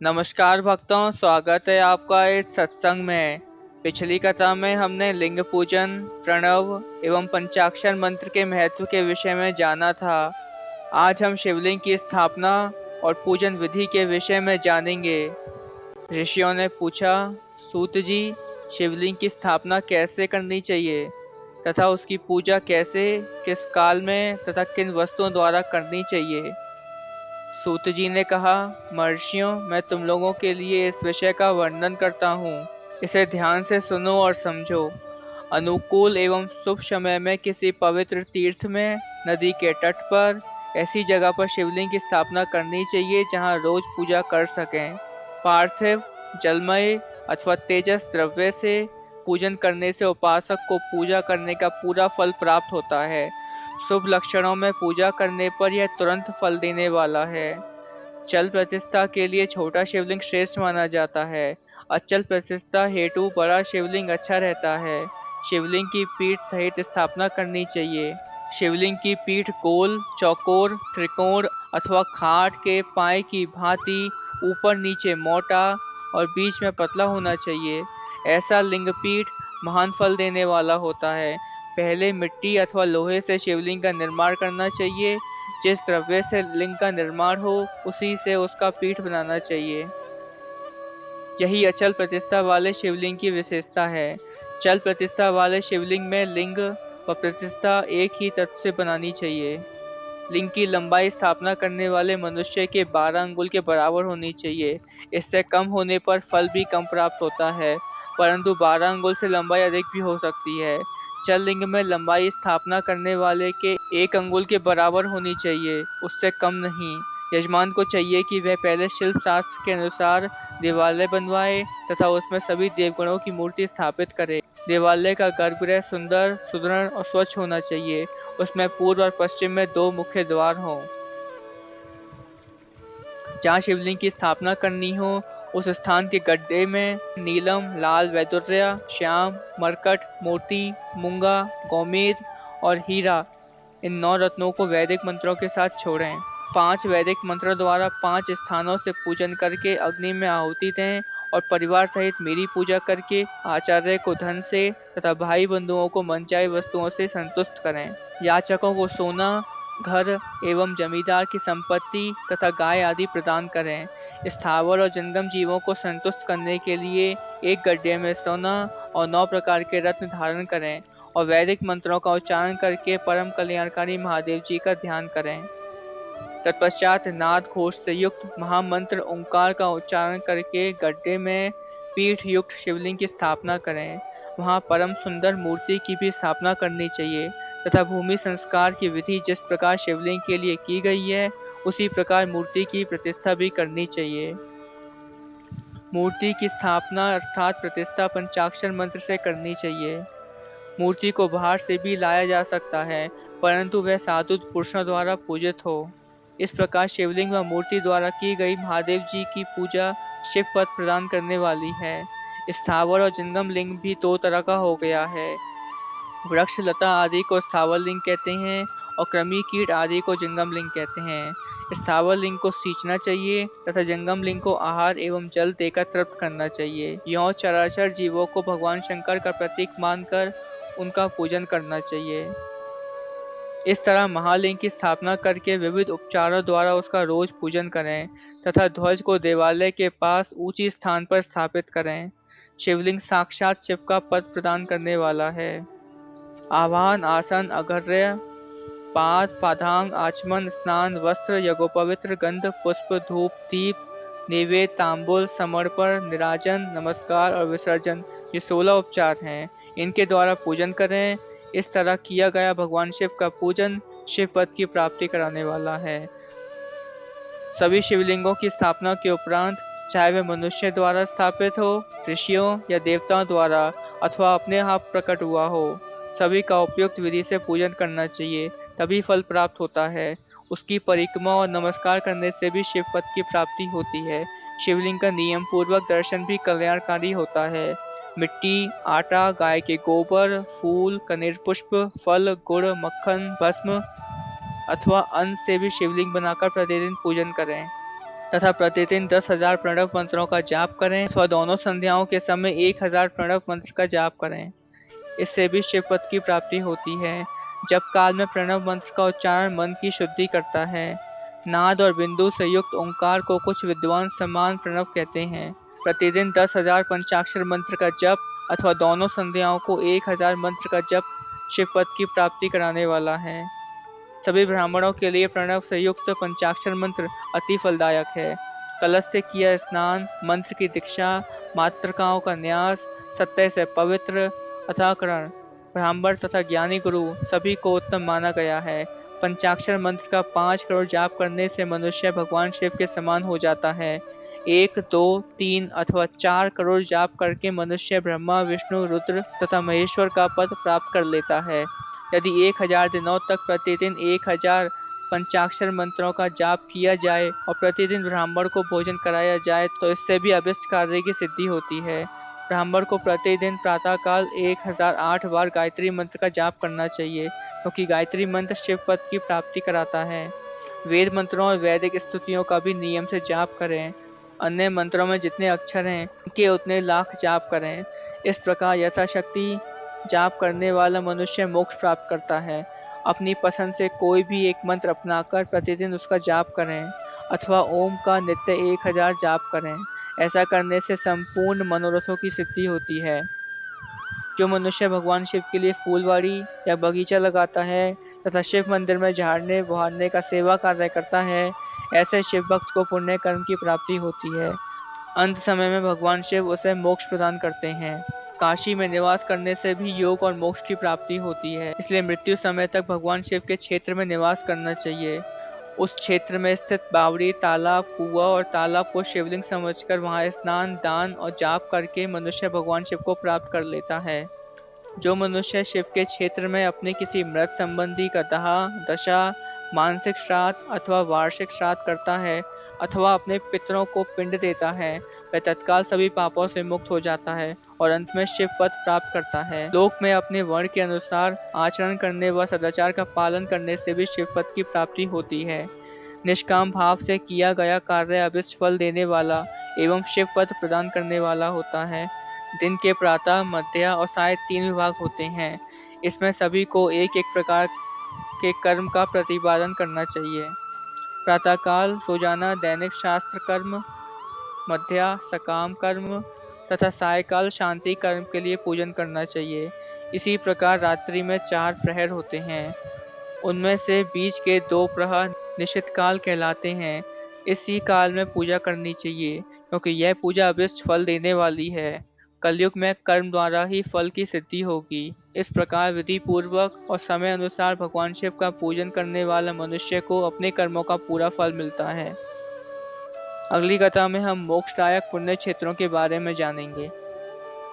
नमस्कार भक्तों, स्वागत है आपका इस सत्संग में। पिछली कथा में हमने लिंग पूजन, प्रणव एवं पंचाक्षर मंत्र के महत्व के विषय में जाना था। आज हम शिवलिंग की स्थापना और पूजन विधि के विषय में जानेंगे। ऋषियों ने पूछा, सूत जी, शिवलिंग की स्थापना कैसे करनी चाहिए तथा उसकी पूजा कैसे, किस काल में तथा किन वस्तुओं द्वारा करनी चाहिए। सूत जी ने कहा, महर्षियों, मैं तुम लोगों के लिए इस विषय का वर्णन करता हूँ। इसे ध्यान से सुनो और समझो। अनुकूल एवं शुभ समय में किसी पवित्र तीर्थ में, नदी के तट पर, ऐसी जगह पर शिवलिंग की स्थापना करनी चाहिए जहाँ रोज पूजा कर सकें। पार्थिव, जलमय अथवा तेजस द्रव्य से पूजन करने से उपासक को पूजा करने का पूरा फल प्राप्त होता है। शुभ लक्षणों में पूजा करने पर यह तुरंत फल देने वाला है। चल प्रतिष्ठा के लिए छोटा शिवलिंग श्रेष्ठ माना जाता है। अचल प्रतिष्ठा हेतु बड़ा शिवलिंग अच्छा रहता है। शिवलिंग की पीठ सहित स्थापना करनी चाहिए। शिवलिंग की पीठ गोल, चौकोर, त्रिकोण अथवा खाट के पाए की भांति ऊपर नीचे मोटा और बीच में पतला होना चाहिए। ऐसा लिंग पीठ महान फल देने वाला होता है। पहले मिट्टी अथवा लोहे से शिवलिंग का निर्माण करना चाहिए। जिस द्रव्य से लिंग का निर्माण हो, उसी से उसका पीठ बनाना चाहिए। यही अचल प्रतिष्ठा वाले शिवलिंग की विशेषता है। चल प्रतिष्ठा वाले शिवलिंग में लिंग व प्रतिष्ठा एक ही तत्व से बनानी चाहिए। लिंग की लंबाई स्थापना करने वाले मनुष्य के 12 अंगुल के बराबर होनी चाहिए। इससे कम होने पर फल भी कम प्राप्त होता है, परंतु 12 अंगुल से लंबाई अधिक भी हो सकती है। चल लिंग में लंबाई स्थापना करने वाले के 1 अंगुल के बराबर होनी चाहिए, उससे कम नहीं। यजमान को चाहिए कि वह पहले शिल्प शास्त्र के अनुसार देवालय बनवाए तथा उसमें सभी देवगणों की मूर्ति स्थापित करे। देवालय का गर्भगृह सुंदर, सुदृढ़ और स्वच्छ होना चाहिए। उसमें पूर्व और पश्चिम में 2 मुख्य द्वार हों। जहाँ शिवलिंग की स्थापना करनी हो, उस स्थान के गड्ढे में नीलम, लाल वैदुर्य, श्याम, मरकट, मोती, मूंगा, गोमेद और हीरा, इन 9 रत्नों को वैदिक मंत्रों के साथ छोड़ें। 5 वैदिक मंत्रों द्वारा 5 स्थानों से पूजन करके अग्नि में आहुति दें और परिवार सहित मेरी पूजा करके आचार्य को धन से तथा भाई बंधुओं को मनचाही वस्तुओं से संतुष्ट करें। याचकों को सोना, घर एवं जमींदार की संपत्ति तथा गाय आदि प्रदान करें। स्थावर और जंगम जीवों को संतुष्ट करने के लिए एक गड्ढे में सोना और 9 प्रकार के रत्न धारण करें और वैदिक मंत्रों का उच्चारण करके परम कल्याणकारी महादेव जी का ध्यान करें। तत्पश्चात नाद घोष से युक्त महामंत्र ओंकार का उच्चारण करके गड्ढे में पीठ युक्त शिवलिंग की स्थापना करें। वहां परम सुंदर मूर्ति की भी स्थापना करनी चाहिए तथा भूमि संस्कार की विधि जिस प्रकार शिवलिंग के लिए की गई है, उसी प्रकार मूर्ति की प्रतिष्ठा भी करनी चाहिए। मूर्ति की स्थापना अर्थात प्रतिष्ठा पंचाक्षर मंत्र से करनी चाहिए। मूर्ति को बाहर से भी लाया जा सकता है, परंतु वह साधु पुरुषों द्वारा पूजित हो। इस प्रकार शिवलिंग व मूर्ति द्वारा की गई महादेव जी की पूजा शिव पद प्रदान करने वाली है। स्थावर और जंगम लिंग भी 2 तरह का हो गया है। वृक्ष लता आदि को स्थावर लिंग कहते हैं और कृमि कीट आदि को जंगम लिंग कहते हैं। स्थावर लिंग को सींचना चाहिए तथा जंगम लिंग को आहार एवं जल देकर तृप्त करना चाहिए। यों चराचर जीवों को भगवान शंकर का प्रतीक मानकर उनका पूजन करना चाहिए। इस तरह महालिंग की स्थापना करके विविध उपचारों द्वारा उसका रोज पूजन करें तथा ध्वज को देवालय के पास ऊंची स्थान पर स्थापित करें। शिवलिंग साक्षात शिव का पद प्रदान करने वाला है। आवाहन, आसन, अघर्य, पाद, पादांग, आचमन, स्नान, वस्त्र, यज्ञोपवित्र, गंध, पुष्प, धूप, दीप, नैवेद्य, तांबुल, समर्पण, निराजन, नमस्कार और विसर्जन, ये 16 उपचार हैं। इनके द्वारा पूजन करें। इस तरह किया गया भगवान शिव का पूजन शिव पद की प्राप्ति कराने वाला है। सभी शिवलिंगों की स्थापना के उपरांत, चाहे वे मनुष्य द्वारा स्थापित हो, ऋषियों या देवताओं द्वारा अथवा अपने आप प्रकट हुआ हो, सभी का उपयुक्त विधि से पूजन करना चाहिए, तभी फल प्राप्त होता है। उसकी परिक्रमा और नमस्कार करने से भी शिव पद की प्राप्ति होती है। शिवलिंग का नियम पूर्वक दर्शन भी कल्याणकारी होता है। मिट्टी, आटा, गाय के गोबर, फूल, कनेर पुष्प, फल, गुड़, मक्खन, भस्म अथवा अन्न से भी शिवलिंग बनाकर प्रतिदिन पूजन करें। तथा प्रतिदिन 10,000 प्रणव मंत्रों का जाप करें अथवा दोनों संध्याओं के समय 1,000 प्रणव मंत्र का जाप करें। इससे भी शिव पद की प्राप्ति होती है। जप काल में प्रणव मंत्र का उच्चारण मन की शुद्धि करता है। नाद और बिंदु से युक्त ओंकार को कुछ विद्वान समान प्रणव कहते हैं। प्रतिदिन 10,000 पंचाक्षर मंत्र का जप अथवा दोनों संध्याओं को 1,000 मंत्र का जप शिव पद की प्राप्ति कराने वाला है। सभी ब्राह्मणों के लिए प्रणव से युक्त पंचाक्षर मंत्र अति फलदायक है। कलश से किया स्नान, मंत्र की दीक्षा, मातृकाओं का न्यास, सत्य से पवित्र अथाकरण, ब्राह्मण तथा ज्ञानी गुरु सभी को उत्तम माना गया है। पंचाक्षर मंत्र का 5 करोड़ जाप करने से मनुष्य भगवान शिव के समान हो जाता है। 1, 2, 3 अथवा 4 करोड़ जाप करके मनुष्य ब्रह्मा, विष्णु, रुद्र तथा महेश्वर का पद प्राप्त कर लेता है। यदि 1000 दिनों तक प्रतिदिन 1000 पंचाक्षर मंत्रों का जाप किया जाए और प्रतिदिन ब्राह्मण को भोजन कराया जाए तो इससे भी अभिष्ट कार्य की सिद्धि होती है। ब्राह्मण को प्रतिदिन प्रातःकाल 1008 बार गायत्री मंत्र का जाप करना चाहिए, क्योंकि गायत्री मंत्र शिव पद की प्राप्ति कराता है। वेद मंत्रों और वैदिक स्तुतियों का भी नियम से जाप करें। अन्य मंत्रों में जितने अक्षर हैं उनके उतने लाख जाप करें। इस प्रकार यथाशक्ति जाप करने वाला मनुष्य मोक्ष प्राप्त करता है। अपनी पसंद से कोई भी एक मंत्र अपनाकर प्रतिदिन उसका जाप करें अथवा ओम का नित्य 1000 जाप करें। ऐसा करने से संपूर्ण मनोरथों की सिद्धि होती है। जो मनुष्य भगवान शिव के लिए फूलवाड़ी या बगीचा लगाता है तथा शिव मंदिर में झाड़ने बुहारने का सेवा कार्य करता है, ऐसे शिव भक्त को पुण्य कर्म की प्राप्ति होती है। अंत समय में भगवान शिव उसे मोक्ष प्रदान करते हैं। काशी में निवास करने से भी योग और मोक्ष की प्राप्ति होती है, इसलिए मृत्यु समय तक भगवान शिव के क्षेत्र में निवास करना चाहिए। उस क्षेत्र में स्थित बावड़ी, तालाब, कुआं और तालाब को शिवलिंग समझकर वहां स्नान, दान और जाप करके मनुष्य भगवान शिव को प्राप्त कर लेता है। जो मनुष्य शिव के क्षेत्र में अपने किसी मृत संबंधी का दहा, दशा, मानसिक श्राद्ध अथवा वार्षिक श्राद्ध करता है अथवा अपने पितरों को पिंड देता है, वह तत्काल सभी पापों से मुक्त हो जाता है और अंत में शिव पद प्राप्त करता है। लोक में अपने वर्ण के अनुसार आचरण करने व सदाचार का पालन करने से भी शिव पद की प्राप्ति होती है। निष्काम भाव से किया गया कार्य अभिष्ट फल देने वाला एवं शिव पद प्रदान करने वाला होता है। दिन के प्रातः, मध्य और साय 3 विभाग होते हैं। इसमें सभी को एक एक प्रकार के कर्म का प्रतिपादन करना चाहिए। प्रातःकाल रोजाना दैनिक शास्त्र कर्म, मध्या सकाम कर्म तथा सायकाल शांति कर्म के लिए पूजन करना चाहिए। इसी प्रकार रात्रि में 4 प्रहर होते हैं। उनमें से बीच के 2 प्रहर निश्चित काल कहलाते हैं। इसी काल में पूजा करनी चाहिए, क्योंकि यह पूजा अभिष्ट फल देने वाली है। कलयुग में कर्म द्वारा ही फल की सिद्धि होगी। इस प्रकार विधि पूर्वक और समय अनुसार भगवान शिव का पूजन करने वाला मनुष्य को अपने कर्मों का पूरा फल मिलता है। अगली कथा में हम मोक्षदायक पुण्य क्षेत्रों के बारे में जानेंगे।